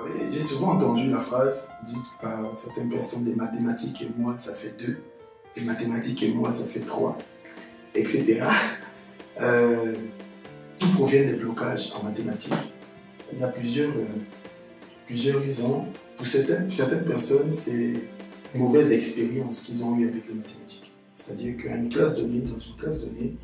Oui, j'ai souvent entendu la phrase dite par certaines personnes, des mathématiques et moi ça fait 2, des mathématiques et moi ça fait 3, etc. Euh, Tout provient des blocages en mathématiques. Il y a plusieurs raisons. Pour certaines personnes, c'est une mauvaise expérience qu'ils ont eue avec les mathématiques. C'est-à-dire qu'à une classe donnée, dans une classe donnée,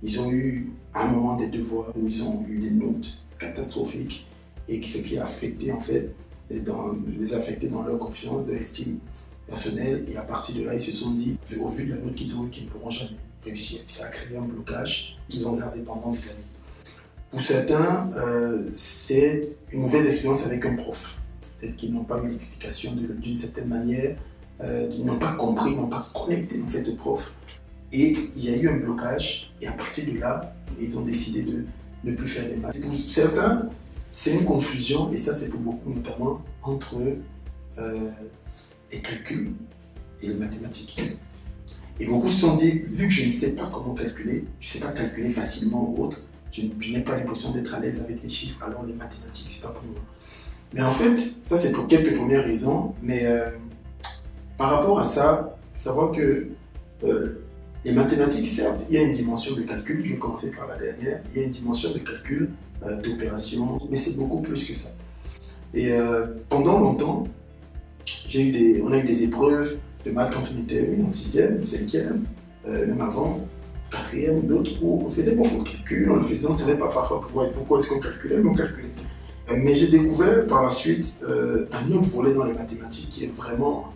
ils ont eu à un moment des devoirs où ils ont eu des notes catastrophiques et ce qui a affecté en fait, les a affectés dans leur confiance, leur estime personnelle, et à partir de là, ils se sont dit, au vu de la note qu'ils ont eue, qu'ils ne pourront jamais réussir. Ça a créé un blocage qu'ils ont gardé pendant des années. Pour certains, c'est une mauvaise expérience avec un prof. Peut-être qu'ils n'ont pas eu l'explication d'une certaine manière, ils n'ont pas compris, n'ont pas connecté en fait au prof. Et il y a eu un blocage, et à partir de là, ils ont décidé de ne plus faire des maths. Pour certains, c'est une confusion, et ça c'est pour beaucoup notamment, entre les calculs et les mathématiques. Et beaucoup se sont dit, vu que je ne sais pas comment calculer, je ne sais pas calculer facilement ou autre, je n'ai pas l'impression d'être à l'aise avec les chiffres, alors les mathématiques, c'est pas pour moi. Mais en fait, ça c'est pour quelques premières raisons, mais par rapport à ça, il faut savoir que les mathématiques, certes, il y a une dimension de calcul, je vais commencer par la dernière, il y a une dimension de calcul, d'opération, mais c'est beaucoup plus que ça. Et pendant longtemps, on a eu des épreuves de maths quand on était en 6e, 5e, même avant, 4e, d'autres, où on faisait beaucoup de calculs, on le faisait, on ne savait pas parfois pourquoi est-ce qu'on calculait, mais on calculait. Mais j'ai découvert par la suite un autre volet dans les mathématiques qui est vraiment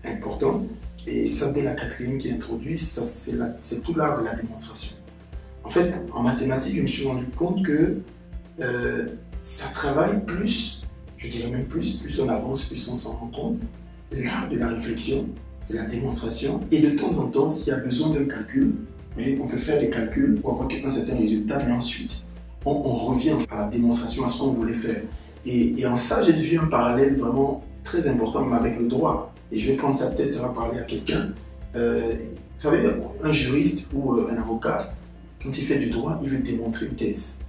important, et ça dès la 4e qui est introduit, c'est tout l'art de la démonstration. En fait, en mathématiques, je me suis rendu compte que ça travaille plus, je dirais même plus on avance, plus on s'en rend compte, l'art de la réflexion, de la démonstration, et de temps en temps, s'il y a besoin d'un calcul, on peut faire des calculs pour avoir un certain résultat, mais ensuite, on revient à la démonstration, à ce qu'on voulait faire. Et en ça, j'ai vu un parallèle vraiment très important avec le droit. Et je vais prendre ça, peut-être ça va parler à quelqu'un. Vous savez, un juriste ou un avocat, quand il fait du droit, il veut démontrer une thèse.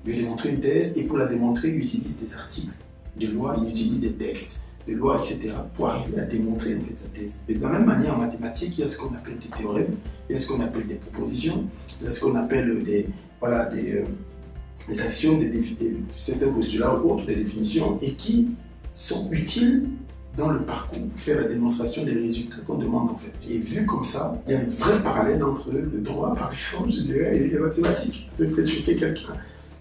Il veut démontrer une thèse, et pour la démontrer, il utilise des articles de loi, il utilise des textes de loi, etc., pour arriver à démontrer en fait sa thèse. Et de la même manière, en mathématiques, il y a ce qu'on appelle des théorèmes, il y a ce qu'on appelle des propositions, il y a ce qu'on appelle des actions, certains postulats ou autres, des définitions, et qui sont utiles dans le parcours pour faire la démonstration des résultats qu'on demande en fait. Et vu comme ça, il y a un vrai parallèle entre le droit, par exemple, je dirais, et les mathématiques. Ça peut peut-être choquer quelqu'un,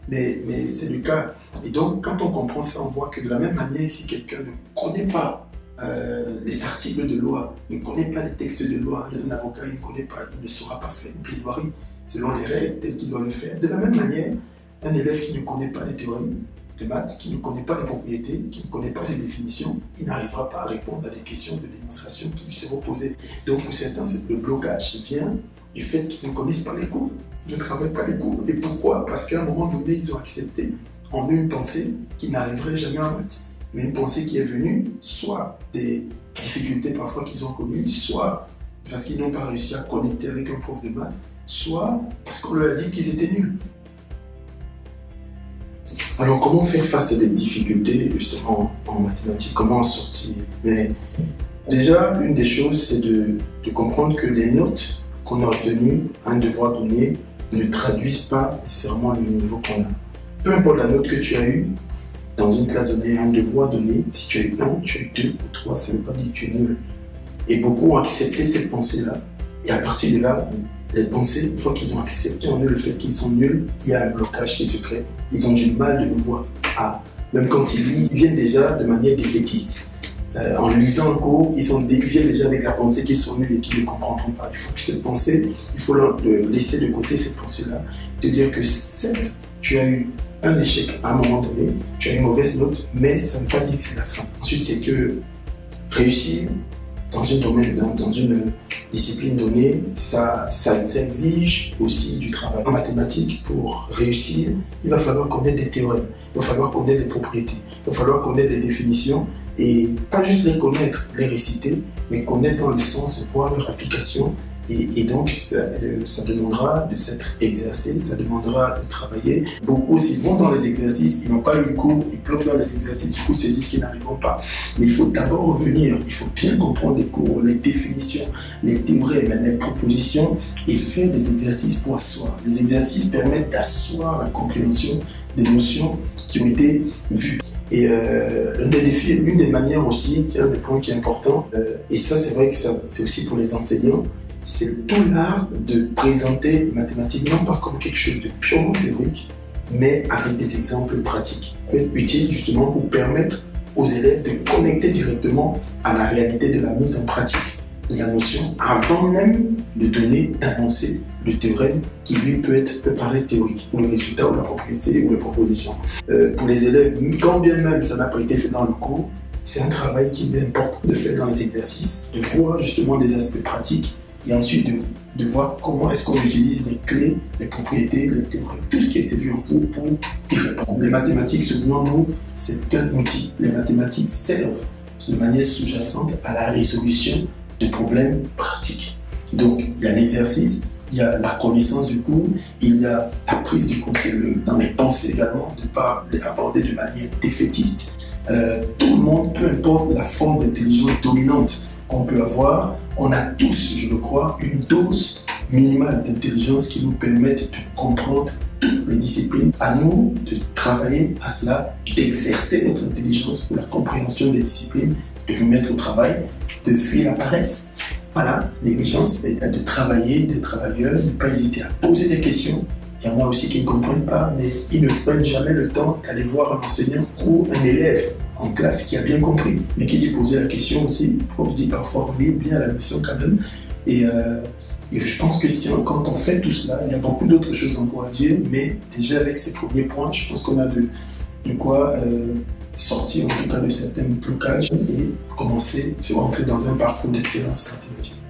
mais c'est le cas. Et donc, quand on comprend ça, on voit que de la même manière, si quelqu'un ne connaît pas les articles de loi, ne connaît pas les textes de loi, un avocat, il ne connaît pas, il ne saura pas faire une plaidoirie selon les règles telles qu'il doit le faire. De la même manière, un élève qui ne connaît pas les théorèmes de maths, qui ne connaît pas les propriétés, qui ne connaît pas les définitions, il n'arrivera pas à répondre à des questions de démonstration qui lui seront posées. Donc pour certains, le blocage vient du fait qu'ils ne connaissent pas les cours, ils ne travaillent pas les cours. Et pourquoi? Parce qu'à un moment donné, ils ont accepté en eux une pensée qui n'arriverait jamais en maths. Mais une pensée qui est venue, soit des difficultés parfois qu'ils ont connues, soit parce qu'ils n'ont pas réussi à connecter avec un prof de maths, soit parce qu'on leur a dit qu'ils étaient nuls. Alors, comment faire face à des difficultés, justement, en mathématiques? Comment en sortir? Mais déjà, une des choses, c'est de comprendre que les notes qu'on a obtenues à un devoir donné ne traduisent pas nécessairement le niveau qu'on a. Peu importe la note que tu as eue dans une classe donnée, un devoir donné, si tu as eu 1, tu as eu 2 ou 3, ça ne veut pas dire que tu es nul. Et beaucoup ont accepté cette pensée-là. Et à partir de là, les pensées, une fois qu'ils ont accepté en eux le fait qu'ils sont nuls, il y a un blocage qui se crée. Ils ont du mal de nous voir. Même quand ils lisent, ils viennent déjà de manière défaitiste. En lisant un cours, ils viennent déjà avec la pensée qu'ils sont nuls et qu'ils ne comprendront pas. Il faut que cette pensée, il faut laisser de côté cette pensée-là, de dire que certes, tu as eu un échec à un moment donné, tu as une mauvaise note, mais ça ne veut pas dire que c'est la fin. Ensuite, c'est que réussir dans une discipline donnée, ça exige aussi du travail. En mathématiques, pour réussir, il va falloir connaître des théorèmes, il va falloir connaître les propriétés, il va falloir connaître les définitions, et pas juste les connaître, les réciter, mais connaître dans le sens de voir leur application Et donc, ça demandera de s'être exercé, ça demandera de travailler. Beaucoup, s'ils vont dans les exercices, ils n'ont pas eu le cours, ils bloquent dans les exercices, du coup, se disent qu'ils n'arriveront pas. Mais il faut d'abord revenir, il faut bien comprendre les cours, les définitions, les théorèmes, les propositions et faire des exercices pour asseoir. Les exercices permettent d'asseoir la compréhension des notions qui ont été vues. Et l'un des défis, l'une des manières aussi, un des points qui est important, et ça c'est vrai que c'est aussi pour les enseignants, c'est tout l'art de présenter les mathématiques non pas comme quelque chose de purement théorique, mais avec des exemples pratiques. Ça peut être utile justement pour permettre aux élèves de connecter directement à la réalité de la mise en pratique de la notion avant même de donner, d'annoncer le théorème qui lui peut paraître théorique, ou le résultat, ou la propriété, ou la proposition. Pour les élèves, quand bien même ça n'a pas été fait dans le cours, c'est un travail qu'il est important de faire dans les exercices, de voir justement des aspects pratiques et ensuite de voir comment est-ce qu'on utilise les clés, les propriétés, les théorèmes, tout ce qui a été vu en cours pour y répondre. Les mathématiques, souvenons-nous, c'est un outil. Les mathématiques servent de manière sous-jacente à la résolution de problèmes pratiques. Donc, il y a l'exercice, il y a la connaissance du cours, il y a la prise du cours dans les pensées également, de ne pas aborder de manière défaitiste. Tout le monde, peu importe la forme d'intelligence dominante qu'on peut avoir, on a tous, je le crois, une dose minimale d'intelligence qui nous permette de comprendre toutes les disciplines. À nous de travailler à cela, d'exercer notre intelligence pour la compréhension des disciplines, de nous mettre au travail, de fuir la paresse. Voilà, l'exigence est de travailler, des travailleurs, ne pas hésiter à poser des questions. Il y en a aussi qui ne comprennent pas, mais ils ne prennent jamais le temps d'aller voir un enseignant ou un élève en classe qui a bien compris, mais qui dit poser la question aussi. Le prof dit parfois oui, bien à la mission quand même. Et je pense que quand on fait tout cela, il y a beaucoup d'autres choses encore à dire, mais déjà avec ces premiers points, je pense qu'on a de quoi sortir en tout cas de certains blocages et commencer à rentrer dans un parcours d'excellence mathématique.